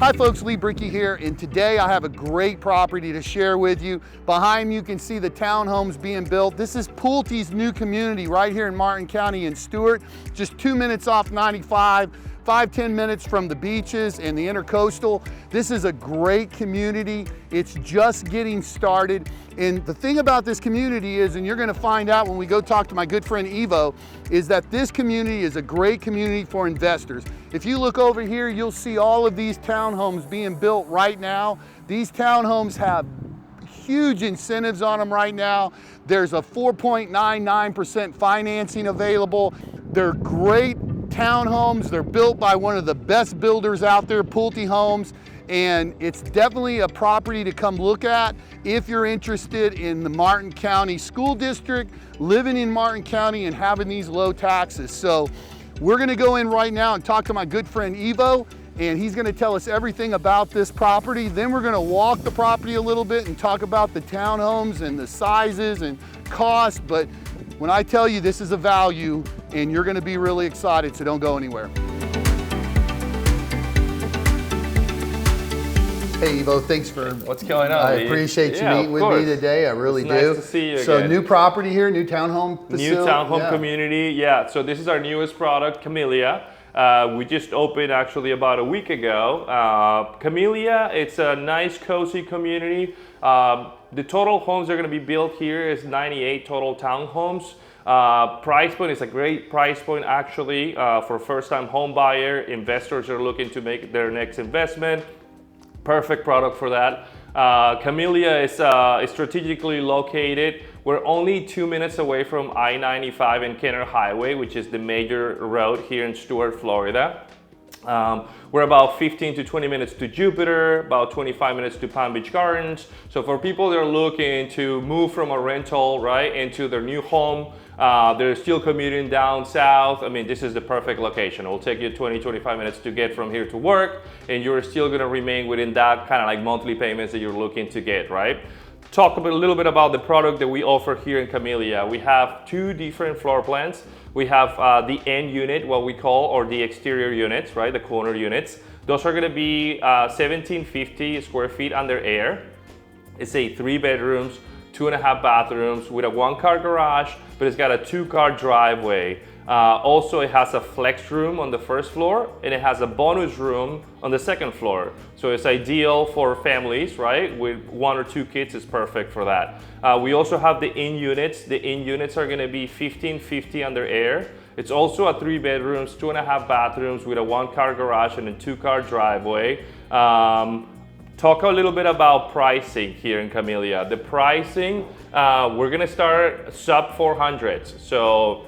Hi folks, Lee Brickey here, and today I have a great property to share with you. Behind me you can see the townhomes being built. This is Pulte's new community right here in Martin County in Stuart, just 2 minutes off 95, 5-10 minutes from the beaches and the intercoastal. This is a great community. It's just getting started. And the thing about this community is, and you're gonna find out when we go talk to my good friend Evo, is that this community is a great community for investors. If you look over here, you'll see all of these townhomes being built right now. These townhomes have huge incentives on them right now. There's a 4.99% financing available. They're great townhomes. They're built by one of the best builders out there, Pulte Homes, and it's definitely a property to come look at if you're interested in the Martin County School District, living in Martin County and having these low taxes. So we're gonna go in right now and talk to my good friend Evo, and he's gonna tell us everything about this property. Then we're gonna walk the property a little bit and talk about the townhomes and the sizes and cost. But when I tell you this is a value, and you're gonna be really excited, so don't go anywhere. Hey Evo, thanks for what's going on. I appreciate you meeting with me today. I really do. Nice to see you So again. new property here, new townhome facility. New townhome community, yeah. So this is our newest product, Camellia. We just opened actually about a week ago. Camellia, it's a nice, cozy community. The total homes that are going to be built here is 98 total townhomes. Price point is a great price point actually for first-time home buyer. Investors are looking to make their next investment. Perfect product for that. Camellia is strategically located. We're only 2 minutes away from I-95 and Kenner Highway, which is the major road here in Stuart, Florida. We're about 15 to 20 minutes to Jupiter, about 25 minutes to Palm Beach Gardens. So for people that are looking to move from a rental, right, into their new home, they're still commuting down south. I mean, this is the perfect location. It will take you 20, 25 minutes to get from here to work, and you're still gonna remain within that kind of like monthly payments that you're looking to get, right? Talk a little bit about the product that we offer here in Camellia. We have two different floor plans. We have the end unit, what we call, or the exterior units, right? The corner units. Those are gonna be 1750 square feet under air. It's a 3 bedrooms, 2.5 bathrooms with a 1-car garage, but it's got a 2-car driveway. Also, it has a flex room on the first floor, and it has a bonus room on the second floor. So it's ideal for families, right? With 1 or 2 kids, it's perfect for that. We also have the in units. The in units are gonna be 1550 under air. It's also a 3 bedrooms, 2.5 bathrooms with a 1-car garage and a 2-car driveway. Talk a little bit about pricing here in Camellia. The pricing, we're gonna start sub 400s. So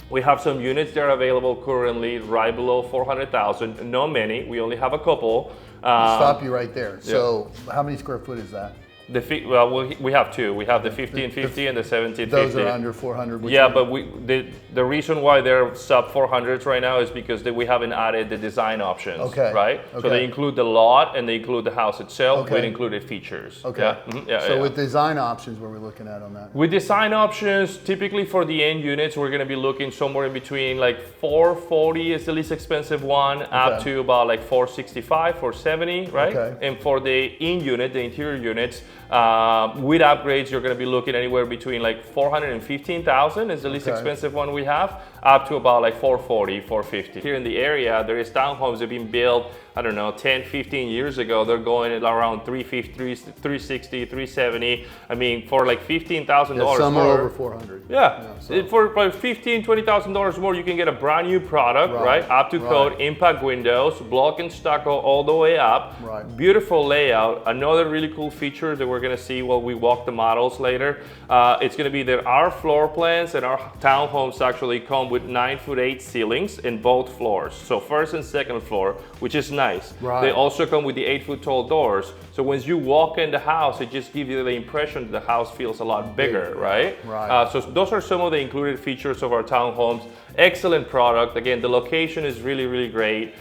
we have some units that are available currently right below 400,000. Not many, we only have a couple. I'll stop you right there. So how many square foot is that? Well, we have two. We have the 1550 and the 1750. Those are under 400. Yeah, but the reason why they're sub 400s right now is because we haven't added the design options, right? Okay. So they include the lot and they include the house itself with included features. Okay. Yeah? Mm-hmm. Yeah, so with design options, what are we looking at on that? With design options, typically for the end units, we're going to be looking somewhere in between like 440 is the least expensive one, up to about like 465, 470, right? Okay. And for the in unit, the interior units, with upgrades, you're going to be looking anywhere between like 415,000 is the least expensive one we have, up to about like 440, 450. Here in the area, there is townhomes that have been built, I don't know, 10, 15 years ago. They're going at around 350, 360, 370. I mean, for like $15,000 more. Some are over 400. For $15,000, $20,000 more, you can get a brand new product, right? Up to code, impact windows, block and stucco all the way up. Beautiful layout. Another really cool feature that we're gonna see while we walk the models later, it's gonna be that our floor plans and our townhomes actually come with 9'8" ceilings in both floors. So first and second floor, which is nice. They also come with the 8-foot tall doors. So when you walk in the house, it just gives you the impression that the house feels a lot bigger, right? So those are some of the included features of our townhomes. Excellent product. Again, the location is really, really great.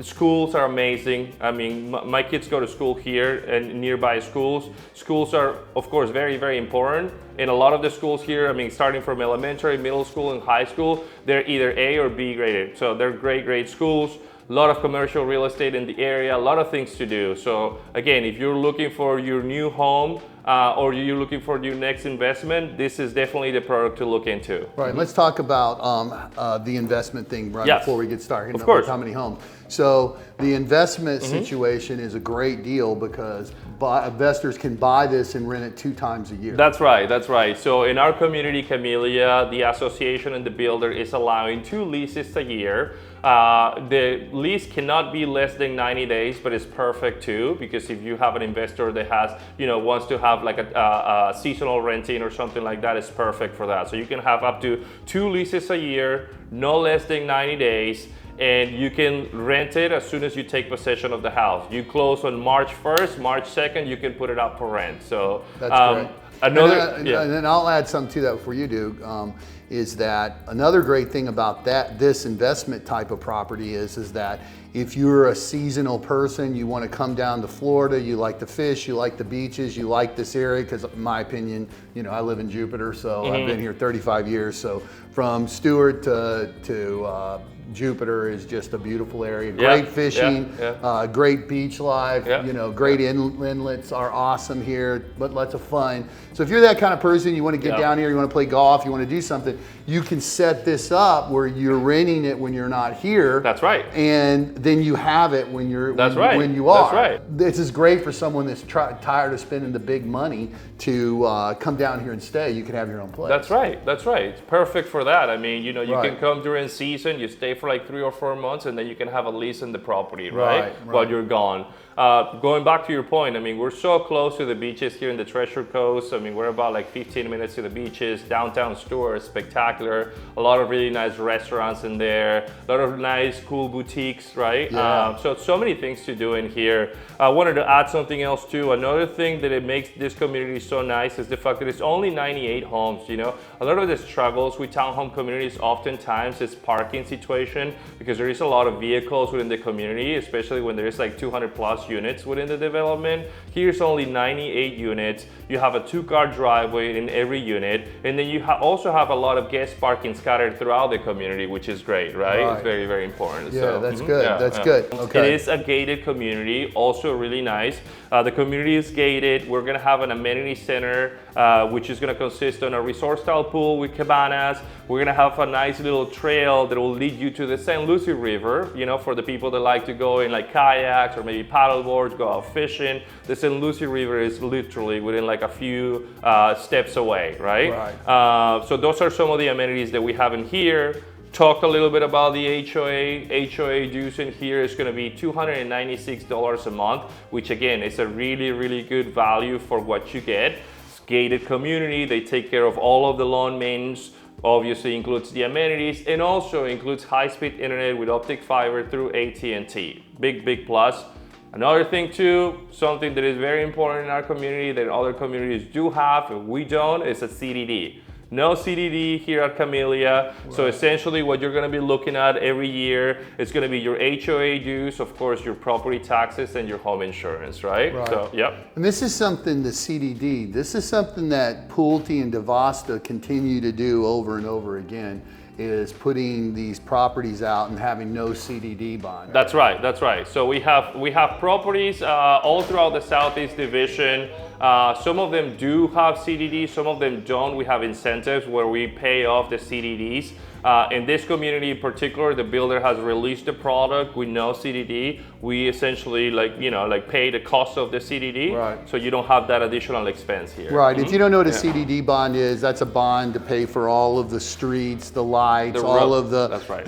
Schools are amazing. I mean, my kids go to school here and nearby schools. Schools are, of course, very, very important. In a lot of the schools here, I mean, starting from elementary, middle school, and high school, they're either A or B graded. So they're great, great schools. a lot of commercial real estate in the area, a lot of things to do. So again, if you're looking for your new home or you're looking for your next investment, this is definitely the product to look into. Right, let's talk about the investment thing right before we get started. Of course. How many homes? So the investment situation is a great deal because investors can buy this and rent it 2 times a year. That's right, that's right. So in our community, Camellia, the association and the builder is allowing 2 leases a year. The lease cannot be less than 90 days, but it's perfect too, because if you have an investor that has, wants to have like a seasonal renting or something like that, it's perfect for that. So you can have up to 2 leases a year, no less than 90 days, and you can rent it as soon as you take possession of the house. You close on March 1st, March 2nd, you can put it up for rent. So that's great. And then I'll add something to that before you do, is that another great thing about this investment type of property is that if you're a seasonal person, you want to come down to Florida, you like to fish, you like the beaches, you like this area, because in my opinion, I live in Jupiter, so I've been here 35 years. So from Stuart to Jupiter is just a beautiful area. Great fishing, great beach life, great inlets are awesome here, but lots of fun. So if you're that kind of person, you want to get down here, you want to play golf, you want to do something, you can set this up where you're renting it when you're not here. That's right. And then you have it when you're when you are. That's right. This is great for someone that's tired of spending the big money to come down here and stay. You can have your own place. That's right. That's right. It's perfect for that. I mean, you can come during season, you stay for like 3 or 4 months, and then you can have a lease in the property, right? While you're gone. Going back to your point, I mean, we're so close to the beaches here in the Treasure Coast. I mean, we're about like 15 minutes to the beaches. Downtown Stuart, spectacular. A lot of really nice restaurants in there. A lot of nice, cool boutiques, right? Yeah. So many things to do in here. I wanted to add something else too. Another thing that it makes this community so nice is the fact that it's only 98 homes, A lot of the struggles with townhome communities oftentimes is parking situation, because there is a lot of vehicles within the community, especially when there's like 200 plus units within the development. Here's only 98 units. You have a 2-car driveway in every unit, and then you also have a lot of guest parking scattered throughout the community, which is great, right? It's very, very important. Yeah, so, that's good. That's good. Okay. It is a gated community, also really nice. The community is gated. We're gonna have an amenity center, which is gonna consist on a resort-style pool with cabanas. We're gonna have a nice little trail that will lead you to the St. Lucie River, for the people that like to go in like kayaks or maybe paddle boards, go out fishing. The St. Lucie River is literally within like a few steps away, right? So those are some of the amenities that we have in here. Talk a little bit about the HOA. HOA dues in here is going to be $296 a month, which again is a really, really good value for what you get. It's gated community. They take care of all of the lawn maintenance. Obviously includes the amenities and also includes high-speed internet with optic fiber through AT&T. Big plus. Another thing too, something that is very important in our community that other communities do have and we don't, is a CDD. No CDD here at Camellia. So essentially what you're gonna be looking at every year is gonna be your HOA dues, of course, your property taxes and your home insurance, right? So, And this is something, the CDD, this is something that Pulte and Devasta continue to do over and over again, is putting these properties out and having no CDD bond. That's right, that's right. So we have properties all throughout the Southeast Division. Some of them do have CDD, some of them don't. We have incentives where we pay off the CDDs. In this community in particular, the builder has released the product with no CDD. We essentially pay the cost of the CDD, so you don't have that additional expense here. If you don't know what a CDD bond is, that's a bond to pay for all of the streets, the lights, all of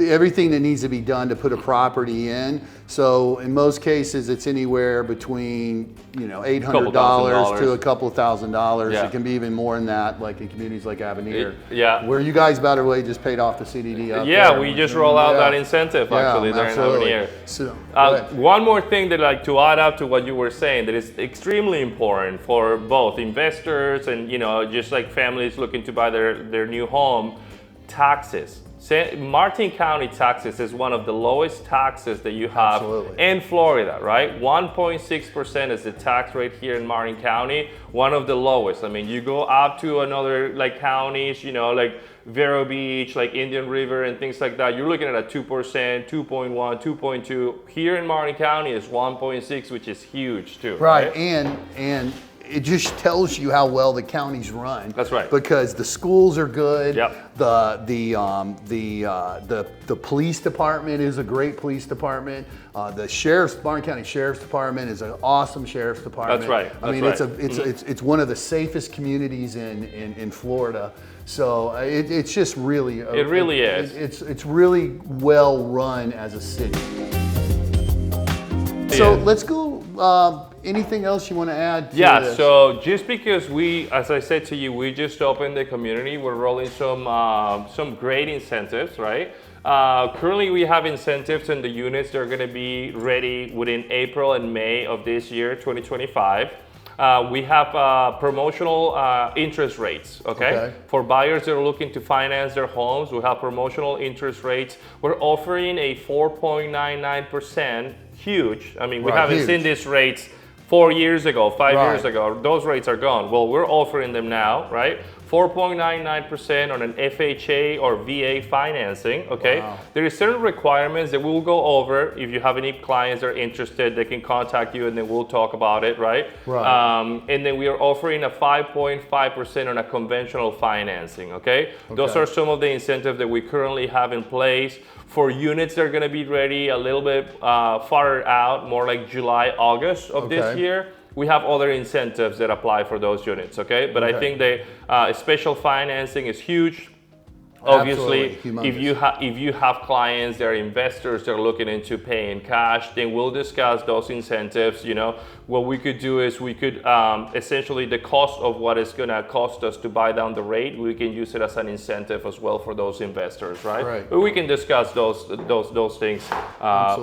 everything that needs to be done to put a property in. So in most cases, it's anywhere between $800 to a couple of $1,000. It can be even more than that, like in communities like Avenir. Where you guys, by the way, just paid off the CDD up there. We just roll out that incentive actually there in Avenir. So, one more thing that I'd like to add up to what you were saying that is extremely important for both investors and just like families looking to buy their new home. taxes. Martin County taxes is one of the lowest taxes that you have in Florida, right? 1.6% is the tax rate here in Martin County, one of the lowest. I mean, you go up to another like counties, you know, like Vero Beach, like Indian River and things like that, you're looking at a 2%, 2.1, 2.2. Here in Martin County is 1.6, which is huge too. Right, and it just tells you how well the county's run. That's right. Because the schools are good. Yep. The police department is a great police department. The Martin County Sheriff's Department is an awesome sheriff's department. That's right. I mean, it's one of the safest communities in Florida. So it's just really. It really is. It's really well run as a city. So let's go. Anything else you want to add to this? So just because as I said to you, we just opened the community, we're rolling some great incentives, right? Currently we have incentives in the units that are going to be ready within April and May of this year, 2025. We have promotional interest rates, okay? For buyers that are looking to finance their homes, we have promotional interest rates. We're offering a 4.99%, huge. I mean, we haven't seen these rates 4 years ago, 5 years ago. Those rates are gone. Well, we're offering them now, right? 4.99% on an FHA or VA financing, okay? Wow. There are certain requirements that we'll go over. If you have any clients that are interested, they can contact you and then we'll talk about it, right? And then we are offering a 5.5% on a conventional financing, okay? Those are some of the incentives that we currently have in place. For units that are gonna be ready a little bit farther out, more like July, August of this year, we have other incentives that apply for those units, okay? But I think the special financing is huge. Obviously, if you have clients that are investors that are looking into paying cash, then we'll discuss those incentives. You know, what we could do is we could essentially the cost of what it's gonna cost us to buy down the rate, we can use it as an incentive as well for those investors, right? But we can discuss those things,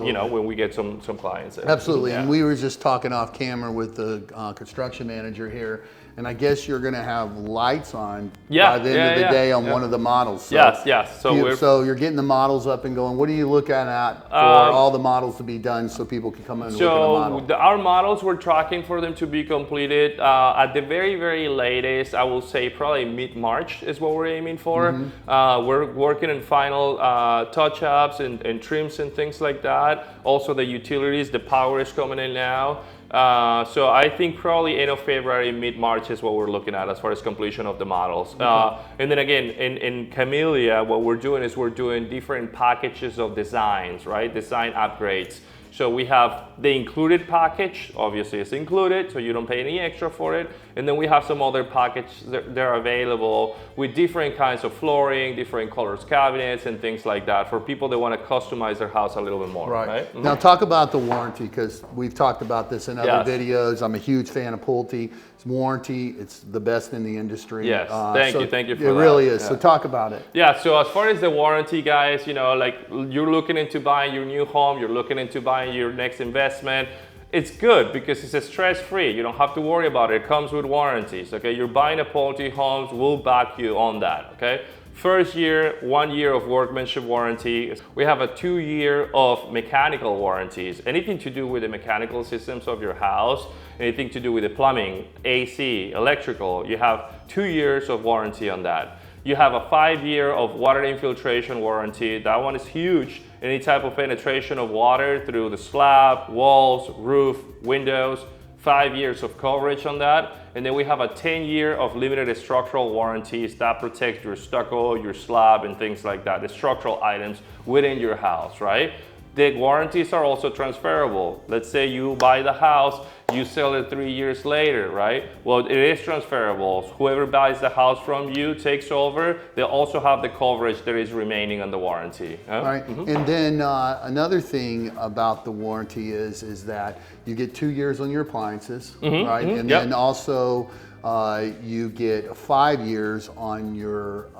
you know, when we get some clients in. Absolutely, and we were just talking off camera with the construction manager here. And I guess you're going to have lights on by the end of the day on one of the models. So yes. So you're getting the models up and going. What are you looking at for all the models to be done so people can come in and look at the model? Our models, we're tracking for them to be completed at the very, very latest. I will say probably mid-March is what we're aiming for. We're working on final touch-ups and trims and things like that. Also the utilities, the power is coming in now. So I think probably end of February, mid-March is what we're looking at as far as completion of the models. And then again, in Camellia, what we're doing is we're doing different packages of designs, right? Design upgrades. So we have the included package, obviously it's included, so you don't pay any extra for it. And then we have some other packages that are available with different kinds of flooring, different colors cabinets and things like that for people that want to customize their house a little bit more. Right. Now talk about the warranty, because we've talked about this in other videos. I'm a huge fan of Pulte. It's warranty, it's the best in the industry. Yes, thank you for that. It really is, so talk about it. Yeah, so as far as the warranty, guys, you know, like you're looking into buying your new home, you're looking into buying your next investment, it's good because it's a stress-free. You don't have to worry about it. It comes with warranties, okay? You're buying a Pulte Homes, we'll back you on that, okay? First year, 1 year of workmanship warranty. We have a 2 year of mechanical warranties. Anything to do with the mechanical systems of your house, anything to do with the plumbing, AC, electrical, you have 2 years of warranty on that. You have a 5 year of water infiltration warranty. That one is huge. Any type of penetration of water through the slab, walls, roof, windows, 5 years of coverage on that. And then we have a 10 year of limited structural warranties that protects your stucco, your slab, and things like that, the structural items within your house, right? The warranties are also transferable. Let's say you buy the house, you sell it 3 years later, right? Well, it is transferable. Whoever buys the house from you takes over. They also have the coverage that is remaining on the warranty. All right, and then another thing about the warranty is that you get 2 years on your appliances, right? And then also you get 5 years on your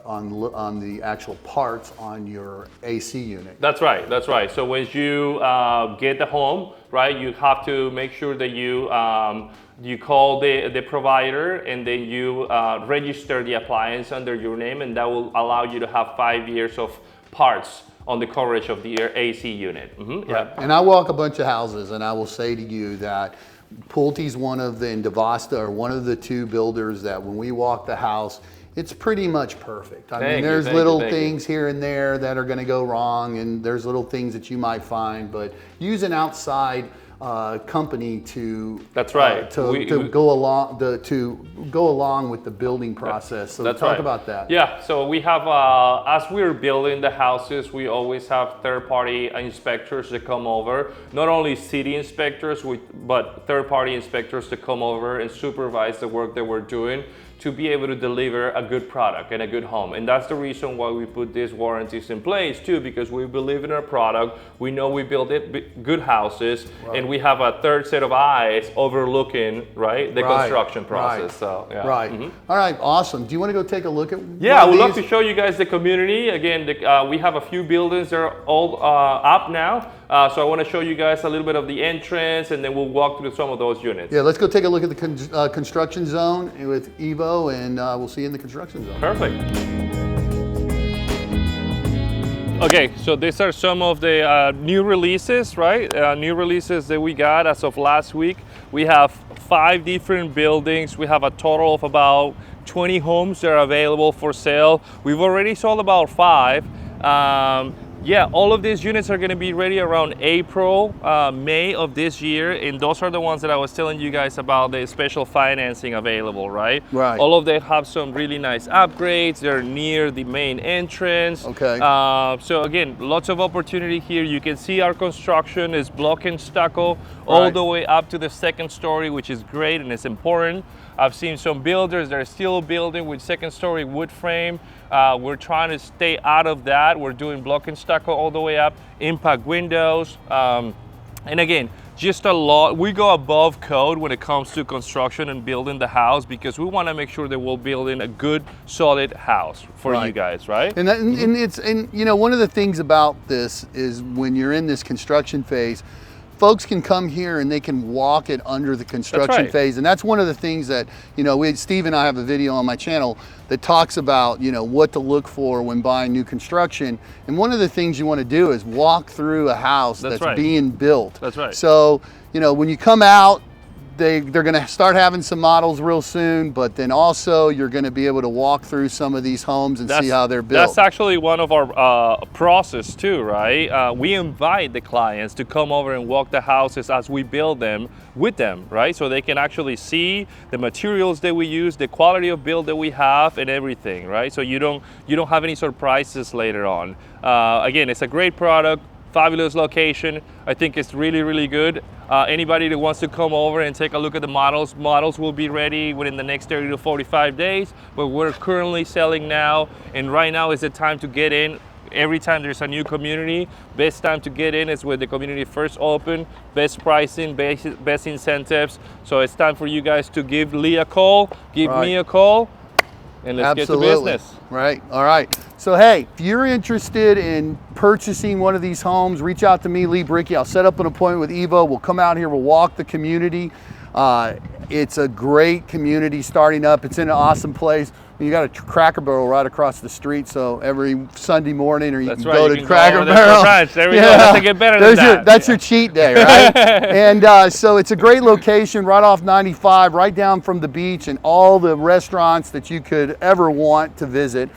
on the actual parts on your AC unit. That's right. That's right. So when you get the home, right, you have to make sure that you You call the provider, and then you register the appliance under your name, and that will allow you to have 5 years of parts on the coverage of the AC unit. Mm-hmm. Right. And I walk a bunch of houses, and I will say to you that Pulte's one of the, and Devasta are one of the two builders that when we walk the house, it's pretty much perfect. I mean, there's little things here and there that are going to go wrong, and there's little things that you might find, but use an outside company to go along with the building process. So talk about that. Yeah, so we have as we're building the houses, we always have third-party inspectors that come over, not only city inspectors but third-party inspectors to come over and supervise the work that we're doing to be able to deliver a good product and a good home. And that's the reason why we put these warranties in place too, because we believe in our product. We know we build good houses, and we have a third set of eyes overlooking, the construction process. So, yeah. Right. Mm-hmm. All right, awesome. Do you want to go take a look at I would love to show you guys the community. Again, we have a few buildings that are all up now. So I want to show you guys a little bit of the entrance, and then we'll walk through some of those units. Yeah, let's go take a look at the construction zone with Evo, and we'll see you in the construction zone. Perfect. Okay, so these are some of the new releases, new releases that we got as of last week. We have 5 different buildings. We have a total of about 20 homes that are available for sale. We've already sold about 5. Yeah, all of these units are going to be ready around April, May of this year, and those are the ones that I was telling you guys about, the special financing available, right? All of them have some really nice upgrades. They're near the main entrance. Okay. So again, lots of opportunity here. You can see our construction is block and stucco all the way up to the 2nd story, which is great and it's important. I've seen some builders that are still building with 2nd story wood frame. We're trying to stay out of that. We're doing block and stucco all the way up, impact windows. And again, just a lot. We go above code when it comes to construction and building the house, because we want to make sure that we're building a good, solid house for you guys, right? And and you know, one of the things about this is when you're in this construction phase, folks can come here and they can walk it under the construction phase. And that's one of the things that, you know, Steve and I have a video on my channel that talks about, you know, what to look for when buying new construction. And one of the things you want to do is walk through a house that's being built. That's right. So, you know, when you come out, they're going to start having some models real soon, but then also you're going to be able to walk through some of these homes and see how they're built. That's actually one of our process too, right? We invite the clients to come over and walk the houses as we build them with them, right? So they can actually see the materials that we use, the quality of build that we have, and everything, right? So you don't have any surprises later on. Again, it's a great product. Fabulous location. I think it's really, really good. Anybody that wants to come over and take a look at the models will be ready within the next 30 to 45 days, but we're currently selling now, and right now is the time to get in. Every time there's a new community, best time to get in is when the community first open, best pricing, best incentives. So it's time for you guys to give Lee a call, give me a call, and let's get to business. Right, all right. So hey, if you're interested in purchasing one of these homes, reach out to me, Lee Bricky. I'll set up an appointment with Evo. We'll come out here, we'll walk the community. It's a great community starting up. It's in an awesome place. You got a Cracker Barrel right across the street, so every Sunday morning, or you can go to Cracker Barrel. There we go. Doesn't get better than that. That's your cheat day, right? And so it's a great location right off 95, right down from the beach, and all the restaurants that you could ever want to visit.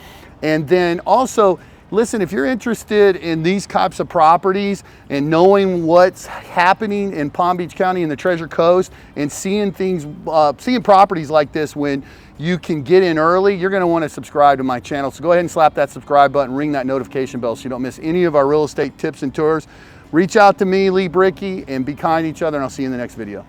And then also, listen, if you're interested in these types of properties and knowing what's happening in Palm Beach County and the Treasure Coast, and seeing things, seeing properties like this when you can get in early, you're going to want to subscribe to my channel. So go ahead and slap that subscribe button, ring that notification bell so you don't miss any of our real estate tips and tours. Reach out to me, Lee Bricky, and be kind to each other, and I'll see you in the next video.